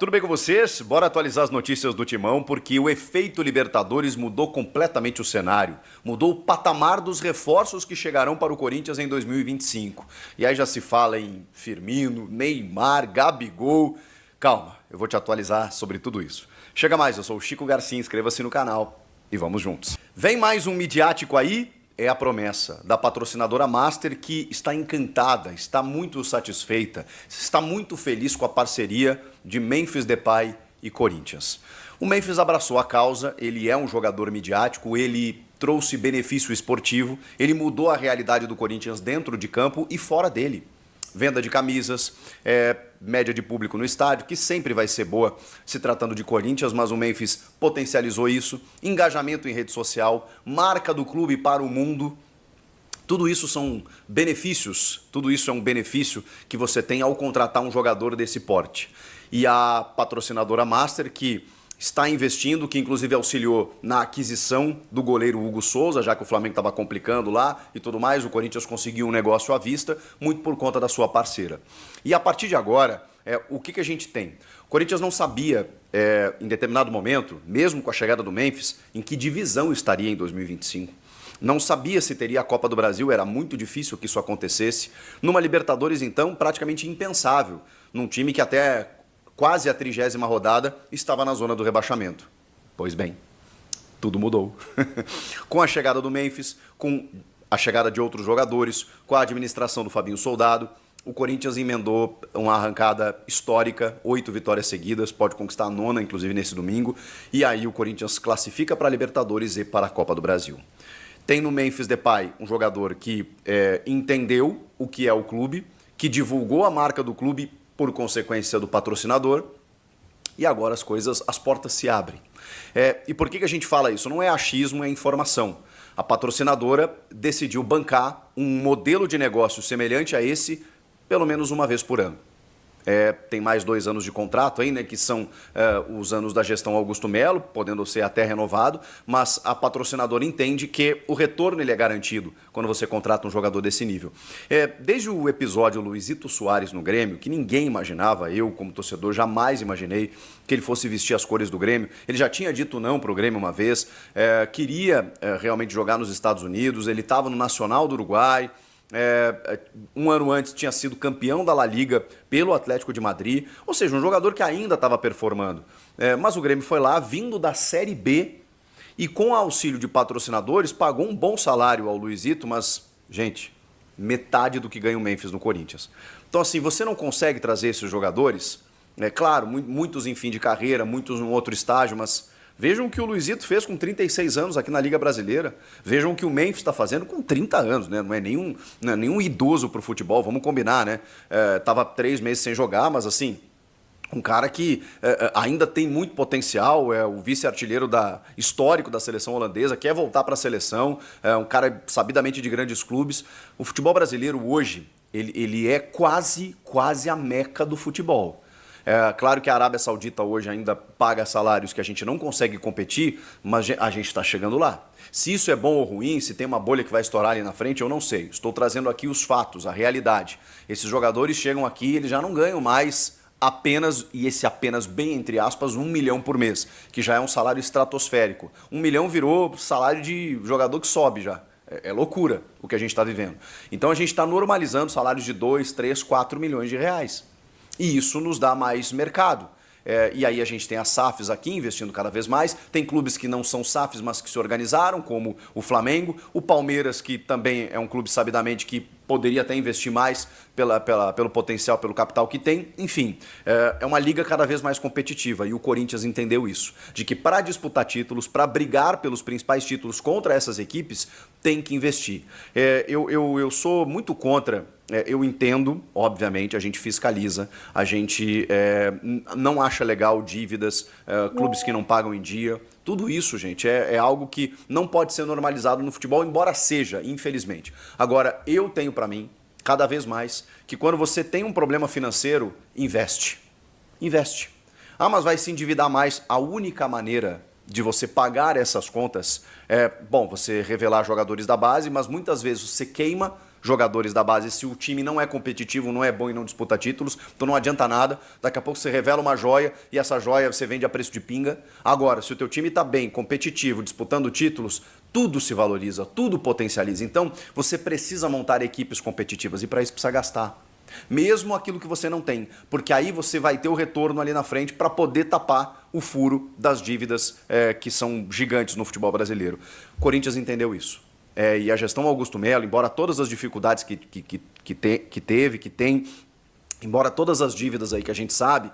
Tudo bem com vocês? Bora atualizar as notícias do Timão, porque o efeito Libertadores mudou completamente o cenário. Mudou o patamar dos reforços que chegarão para o Corinthians em 2025. E aí já se fala em Firmino, Neymar, Gabigol. Calma, eu vou te atualizar sobre tudo isso. Chega mais, eu sou o Chico Garcia, inscreva-se no canal e vamos juntos. Vem mais um midiático aí? É a promessa da patrocinadora Master, que está encantada, está muito satisfeita, está muito feliz com a parceria de Memphis Depay e Corinthians. O Memphis abraçou a causa, ele é um jogador midiático, ele trouxe benefício esportivo, ele mudou a realidade do Corinthians dentro de campo e fora dele. Venda de camisas, média de público no estádio, que sempre vai ser boa se tratando de Corinthians, mas o Memphis potencializou isso, engajamento em rede social, marca do clube para o mundo, tudo isso são benefícios, tudo isso é um benefício que você tem ao contratar um jogador desse porte. E a patrocinadora Master, que está investindo, que inclusive auxiliou na aquisição do goleiro Hugo Souza, já que o Flamengo estava complicando lá e tudo mais, o Corinthians conseguiu um negócio à vista, muito por conta da sua parceira. E a partir de agora, o que a gente tem? O Corinthians não sabia, em determinado momento, mesmo com a chegada do Memphis, em que divisão estaria em 2025. Não sabia se teria a Copa do Brasil, era muito difícil que isso acontecesse. Numa Libertadores, então, praticamente impensável, num time que até quase a 30ª rodada, estava na zona do rebaixamento. Pois bem, tudo mudou. Com a chegada do Memphis, com a chegada de outros jogadores, com a administração do Fabinho Soldado, o Corinthians emendou uma arrancada histórica, 8 vitórias seguidas, pode conquistar a 9ª, inclusive nesse domingo, e aí o Corinthians classifica para a Libertadores e para a Copa do Brasil. Tem no Memphis Depay um jogador que entendeu o que é o clube, que divulgou a marca do clube por consequência do patrocinador, e agora as portas se abrem. E por que a gente fala isso? Não é achismo, é informação. A patrocinadora decidiu bancar um modelo de negócio semelhante a esse, pelo menos uma vez por ano. Tem mais 2 anos de contrato aí, né, que são os anos da gestão Augusto Melo, podendo ser até renovado, mas a patrocinadora entende que o retorno ele é garantido quando você contrata um jogador desse nível. Desde o episódio Luizito Soares no Grêmio, que ninguém imaginava, eu como torcedor jamais imaginei que ele fosse vestir as cores do Grêmio, ele já tinha dito não para o Grêmio uma vez, queria realmente jogar nos Estados Unidos, ele estava no Nacional do Uruguai, um ano antes tinha sido campeão da La Liga pelo Atlético de Madrid, ou seja, um jogador que ainda estava performando. Mas o Grêmio foi lá, vindo da Série B, e com auxílio de patrocinadores, pagou um bom salário ao Luizito, mas, gente, metade do que ganha o Memphis no Corinthians. Então, assim, você não consegue trazer esses jogadores, claro, muitos em fim de carreira, muitos em outro estágio, mas vejam o que o Luizito fez com 36 anos aqui na Liga Brasileira. Vejam o que o Memphis está fazendo com 30 anos, né? Não é nenhum idoso para o futebol, vamos combinar, né? Tava 3 meses sem jogar, mas assim, um cara que ainda tem muito potencial, é o vice-artilheiro histórico da seleção holandesa, quer voltar para a seleção, é um cara sabidamente de grandes clubes. O futebol brasileiro hoje, ele é quase a meca do futebol. Claro que a Arábia Saudita hoje ainda paga salários que a gente não consegue competir, mas a gente está chegando lá. Se isso é bom ou ruim, se tem uma bolha que vai estourar ali na frente, eu não sei. Estou trazendo aqui os fatos, a realidade. Esses jogadores chegam aqui, eles já não ganham mais apenas, e esse apenas bem entre aspas, 1 milhão por mês, que já é um salário estratosférico. 1 milhão virou salário de jogador que sobe já. É loucura o que a gente está vivendo. Então a gente está normalizando salários de 2, 3, 4 milhões de reais. E isso nos dá mais mercado. E aí a gente tem as SAFs aqui investindo cada vez mais, tem clubes que não são SAFs, mas que se organizaram, como o Flamengo, o Palmeiras, que também é um clube sabidamente que poderia até investir mais pelo potencial, pelo capital que tem. Enfim, é uma liga cada vez mais competitiva e o Corinthians entendeu isso, de que para disputar títulos, para brigar pelos principais títulos contra essas equipes, tem que investir. Eu sou muito contra. Eu entendo, obviamente, a gente fiscaliza, a gente não acha legal dívidas, clubes que não pagam em dia. Tudo isso, gente, é algo que não pode ser normalizado no futebol, embora seja, infelizmente. Agora, eu tenho para mim, cada vez mais, que quando você tem um problema financeiro, investe. Investe. Ah, mas vai se endividar mais. A única maneira de você pagar essas contas é, bom, você revelar jogadores da base, mas muitas vezes você queima jogadores da base. Se o time não é competitivo, não é bom e não disputa títulos, então não adianta nada. Daqui a pouco você revela uma joia e essa joia você vende a preço de pinga. Agora, se o teu time está bem, competitivo, disputando títulos, tudo se valoriza, tudo potencializa. Então, você precisa montar equipes competitivas e para isso precisa gastar. Mesmo aquilo que você não tem, porque aí você vai ter o retorno ali na frente para poder tapar o furo das dívidas que são gigantes no futebol brasileiro. O Corinthians entendeu isso. E a gestão Augusto Melo, embora todas as dificuldades que tem, embora todas as dívidas aí que a gente sabe,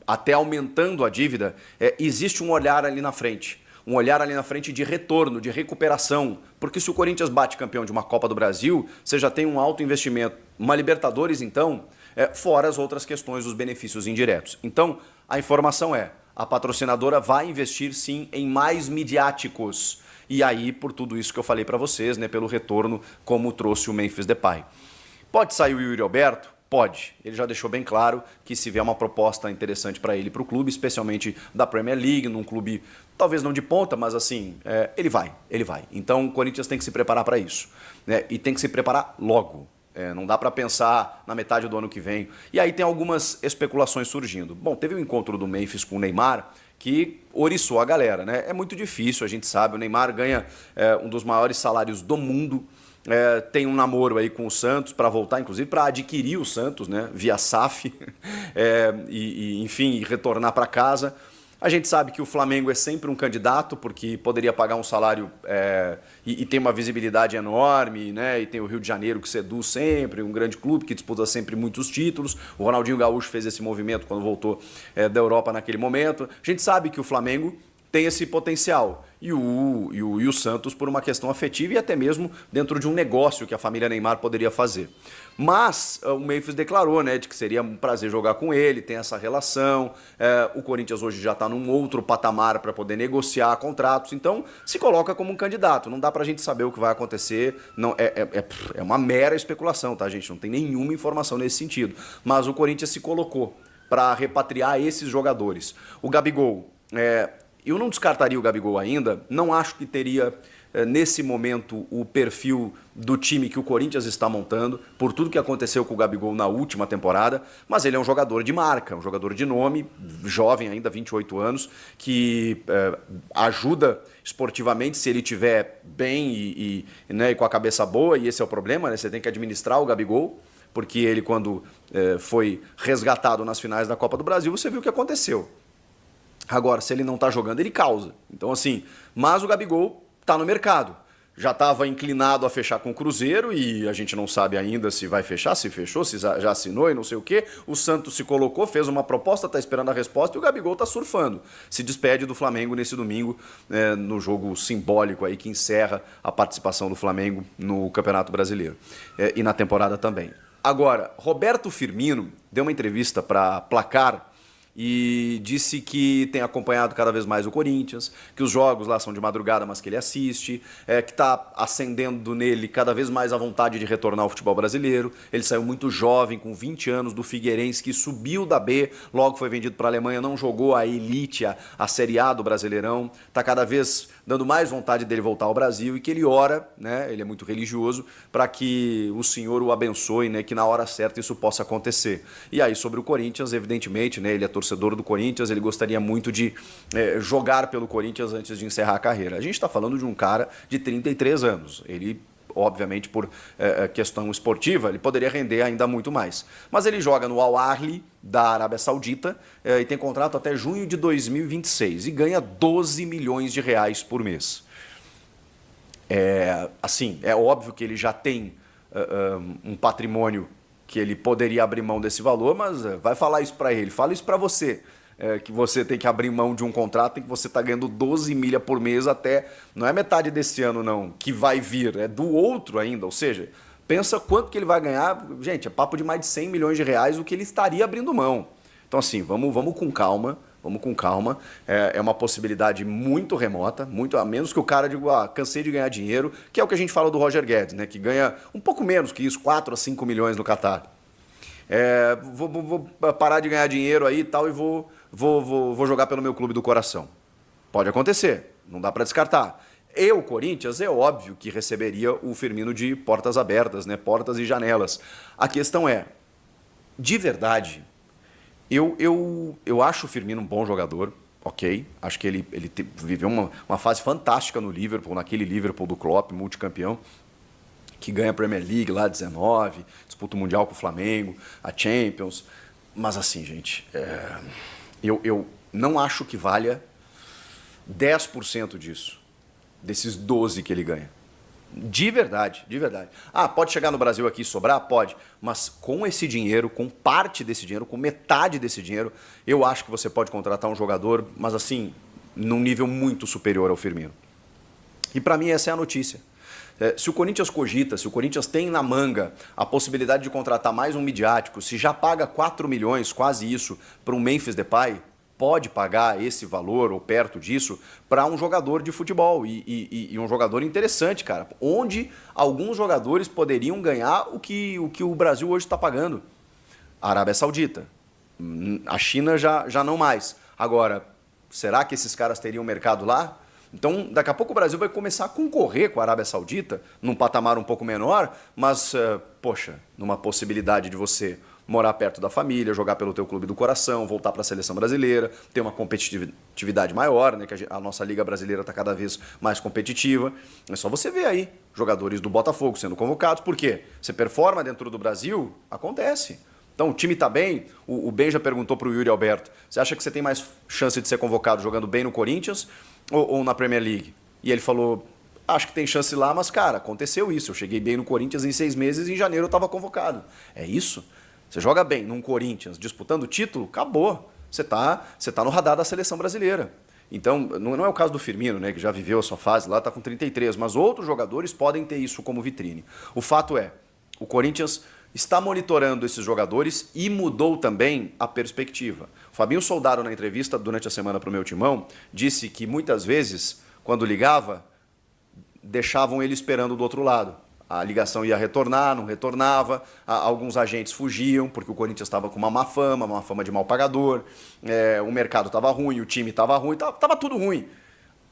até aumentando a dívida, existe um olhar ali na frente. Um olhar ali na frente de retorno, de recuperação. Porque se o Corinthians bate campeão de uma Copa do Brasil, você já tem um alto investimento. Uma Libertadores, então, fora as outras questões dos benefícios indiretos. Então, a informação a patrocinadora vai investir sim em mais midiáticos. E aí, por tudo isso que eu falei para vocês, né, pelo retorno, como trouxe o Memphis Depay. Pode sair o Yuri Alberto? Pode. Ele já deixou bem claro que se vier uma proposta interessante para ele, para o clube, especialmente da Premier League, num clube talvez não de ponta, mas assim, ele vai. Então o Corinthians tem que se preparar para isso, né? E tem que se preparar logo. Não dá para pensar na metade do ano que vem. E aí tem algumas especulações surgindo. Bom, teve o encontro do Memphis com o Neymar, que oriçou a galera, né? É muito difícil, a gente sabe, o Neymar ganha um dos maiores salários do mundo. Tem um namoro aí com o Santos para voltar, inclusive para adquirir o Santos, né, via SAF, enfim, retornar para casa. A gente sabe que o Flamengo é sempre um candidato, porque poderia pagar um salário e tem uma visibilidade enorme, né? E tem o Rio de Janeiro que seduz sempre, um grande clube que disputa sempre muitos títulos. O Ronaldinho Gaúcho fez esse movimento quando voltou da Europa naquele momento. A gente sabe que o Flamengo tem esse potencial. E o Santos por uma questão afetiva e até mesmo dentro de um negócio que a família Neymar poderia fazer. Mas o Memphis declarou, né, de que seria um prazer jogar com ele, tem essa relação. O Corinthians hoje já está num outro patamar para poder negociar contratos, então se coloca como um candidato. Não dá para a gente saber o que vai acontecer, não, é uma mera especulação, tá, gente? Não tem nenhuma informação nesse sentido. Mas o Corinthians se colocou para repatriar esses jogadores. O Gabigol, eu não descartaria o Gabigol ainda, não acho que teria, nesse momento, o perfil do time que o Corinthians está montando, por tudo que aconteceu com o Gabigol na última temporada, mas ele é um jogador de marca, um jogador de nome, jovem ainda, 28 anos, que ajuda esportivamente se ele estiver bem né, e com a cabeça boa, e esse é o problema, né? Você tem que administrar o Gabigol, porque ele, quando foi resgatado nas finais da Copa do Brasil, você viu o que aconteceu. Agora, se ele não está jogando, ele causa. Então, assim, mas o Gabigol está no mercado. Já estava inclinado a fechar com o Cruzeiro e a gente não sabe ainda se vai fechar, se fechou, se já assinou e não sei o quê. O Santos se colocou, fez uma proposta, está esperando a resposta e o Gabigol está surfando. Se despede do Flamengo nesse domingo, no jogo simbólico aí que encerra a participação do Flamengo no Campeonato Brasileiro e na temporada também. Agora, Roberto Firmino deu uma entrevista para Placar e disse que tem acompanhado cada vez mais o Corinthians, que os jogos lá são de madrugada, mas que ele assiste, que está acendendo nele cada vez mais a vontade de retornar ao futebol brasileiro. Ele saiu muito jovem, com 20 anos, do Figueirense, que subiu da B, logo foi vendido para a Alemanha, não jogou a elite, a Série A do Brasileirão, está cada vez dando mais vontade dele voltar ao Brasil e que ele ora, né, ele é muito religioso, para que o Senhor o abençoe, né, que na hora certa isso possa acontecer. E aí sobre o Corinthians, evidentemente, né, ele é torcedor do Corinthians, ele gostaria muito de jogar pelo Corinthians antes de encerrar a carreira. A gente está falando de um cara de 33 anos, ele obviamente por questão esportiva, ele poderia render ainda muito mais. Mas ele joga no Al Ahly da Arábia Saudita e tem contrato até junho de 2026 e ganha 12 milhões de reais por mês. Assim, é óbvio que ele já tem um patrimônio que ele poderia abrir mão desse valor, mas vai falar isso para ele, fala isso para você. Que você tem que abrir mão de um contrato em que você está ganhando 12 milha por mês até, não é metade desse ano não, que vai vir, é do outro ainda, ou seja, pensa quanto que ele vai ganhar, gente, é papo de mais de 100 milhões de reais o que ele estaria abrindo mão. Então assim, vamos com calma, é uma possibilidade muito remota, muito a menos que o cara diga, cansei de ganhar dinheiro, que é o que a gente fala do Roger Guedes, né, que ganha um pouco menos que isso, 4 a 5 milhões no Catar. Vou parar de ganhar dinheiro aí e tal e vou jogar pelo meu clube do coração. Pode acontecer, não dá para descartar. E o Corinthians é óbvio que receberia o Firmino de portas abertas, né? Portas e janelas. A questão é, de verdade, eu acho o Firmino um bom jogador, ok? Acho que ele viveu uma fase fantástica no Liverpool, naquele Liverpool do Klopp, multicampeão, que ganha a Premier League lá 19, disputa o Mundial com o Flamengo, a Champions. Mas assim, gente, eu não acho que valha 10% disso, desses 12 que ele ganha. De verdade, de verdade. Ah, pode chegar no Brasil aqui e sobrar? Pode. Mas com esse dinheiro, com parte desse dinheiro, com metade desse dinheiro, eu acho que você pode contratar um jogador, mas assim, num nível muito superior ao Firmino. E para mim essa é a notícia. Se o Corinthians cogita, se o Corinthians tem na manga a possibilidade de contratar mais um midiático, se já paga 4 milhões, quase isso, para um Memphis Depay, pode pagar esse valor ou perto disso para um jogador de futebol e um jogador interessante, cara. Onde alguns jogadores poderiam ganhar o que o Brasil hoje está pagando. A Arábia Saudita. A China já não mais. Agora, será que esses caras teriam mercado lá? Então, daqui a pouco o Brasil vai começar a concorrer com a Arábia Saudita, num patamar um pouco menor, mas, poxa, numa possibilidade de você morar perto da família, jogar pelo teu clube do coração, voltar para a seleção brasileira, ter uma competitividade maior, né? Que a nossa Liga Brasileira está cada vez mais competitiva. É só você ver aí jogadores do Botafogo sendo convocados. Por quê? Você performa dentro do Brasil, acontece. Então, o time está bem. O Ben já perguntou para o Yuri Alberto, você acha que você tem mais chance de ser convocado jogando bem no Corinthians ou na Premier League? E ele falou, acho que tem chance lá, mas, cara, aconteceu isso. Eu cheguei bem no Corinthians em 6 meses e em janeiro eu estava convocado. É isso? Você joga bem num Corinthians disputando o título, acabou. Você tá no radar da seleção brasileira. Então, não é o caso do Firmino, né, que já viveu a sua fase lá, está com 33, mas outros jogadores podem ter isso como vitrine. O fato é, o Corinthians está monitorando esses jogadores e mudou também a perspectiva. O Fabinho Soldado, na entrevista durante a semana para o Meu Timão, disse que muitas vezes, quando ligava, deixavam ele esperando do outro lado. A ligação ia retornar, não retornava, alguns agentes fugiam, porque o Corinthians estava com uma má fama de mal pagador, o mercado estava ruim, o time estava ruim, estava tudo ruim.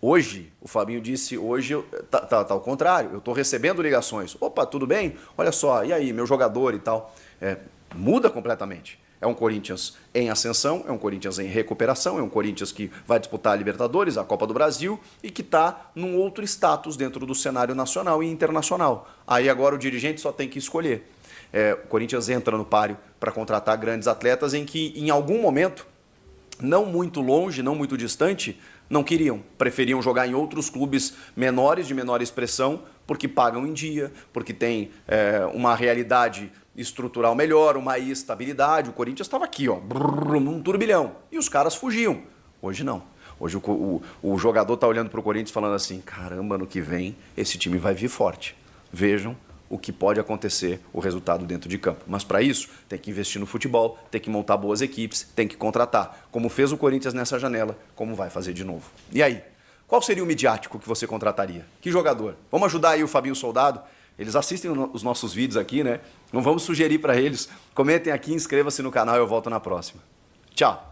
Hoje, o Fabinho disse, hoje tá ao contrário, eu estou recebendo ligações. Opa, tudo bem? Olha só, e aí, meu jogador e tal. Muda completamente. É um Corinthians em ascensão, é um Corinthians em recuperação, é um Corinthians que vai disputar a Libertadores, a Copa do Brasil e que está num outro status dentro do cenário nacional e internacional. Aí agora o dirigente só tem que escolher. O Corinthians entra no páreo para contratar grandes atletas em que, em algum momento, não muito longe, não muito distante, não queriam. Preferiam jogar em outros clubes menores, de menor expressão, porque pagam em dia, porque tem uma realidade estrutural melhor, uma estabilidade. O Corinthians estava aqui, ó, num turbilhão. E os caras fugiam. Hoje não. Hoje o jogador está olhando para o Corinthians falando assim, caramba, ano que vem esse time vai vir forte. Vejam o que pode acontecer, o resultado dentro de campo. Mas para isso, tem que investir no futebol, tem que montar boas equipes, tem que contratar. Como fez o Corinthians nessa janela, como vai fazer de novo. E aí, qual seria o midiático que você contrataria? Que jogador? Vamos ajudar aí o Fabinho Soldado? Eles assistem os nossos vídeos aqui, né? Não vamos sugerir para eles. Comentem aqui, inscreva-se no canal e eu volto na próxima. Tchau!